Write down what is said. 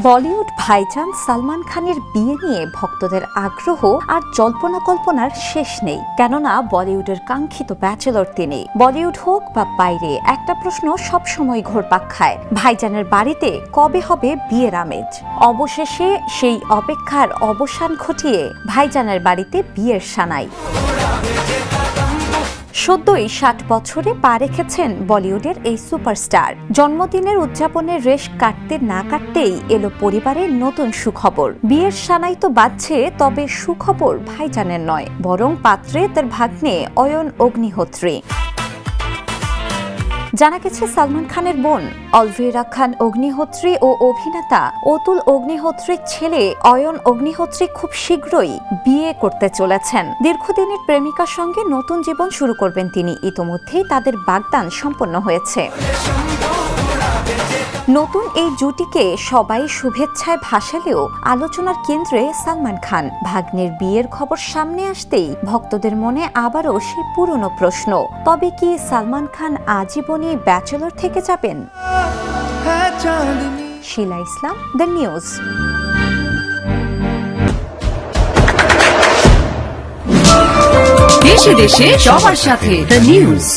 বলিউড ভাইজান সালমান খানের বিয়ে নিয়ে ভক্তদের আগ্রহ আর জল্পনা কল্পনার শেষ নেই, কেননা বলিউডের কাঙ্ক্ষিত ব্যাচেলর তিনি। বলিউড হোক বা বাইরে, একটা প্রশ্ন সবসময় ঘুরপাক খায়, ভাইজানের বাড়িতে কবে হবে বিয়ের আমেজ। অবশেষে সেই অপেক্ষার অবসান ঘটিয়ে ভাইজানের বাড়িতে বিয়ের সানাই। সদ্যই ৬০ বছরে পা রেখেছেন বলিউডের এই সুপারস্টার। জন্মদিনের উদযাপনের রেশ কাটতে না কাটতেই এলো পরিবারের নতুন সুখবর। বিয়ের সানাই তো বাজছে, তবে সুখবর ভাইজানের নয়, বরং পাত্রে তার ভাগ্নে অয়ন অগ্নিহোত্রী। জানা গেছে সালমান খানের বোন অলভিরা খান অগ্নিহোত্রী ও অভিনেতা অতুল অগ্নিহোত্রীর ছেলে অয়ন অগ্নিহোত্রী খুব শীঘ্রই বিয়ে করতে চলেছেন। দীর্ঘদিনের প্রেমিকার সঙ্গে নতুন জীবন শুরু করবেন তিনি। ইতোমধ্যেই তাদের বাগদান সম্পন্ন হয়েছে। নতুন এই জুটিকে সবাই শুভেচ্ছায় ভাসালেও আলোচনার কেন্দ্রে সালমান খান। ভাগ্নের বিয়ের খবর সামনে আসতেই ভক্তদের মনে আবারও সেই পুরনো প্রশ্ন, তবে কি সালমান খান আজীবনই ব্যাচেলর থেকে যাবেন? শিলা ইসলাম, দ্য নিউজ। দেশে দেশে সবার সাথে, দ্য নিউজ।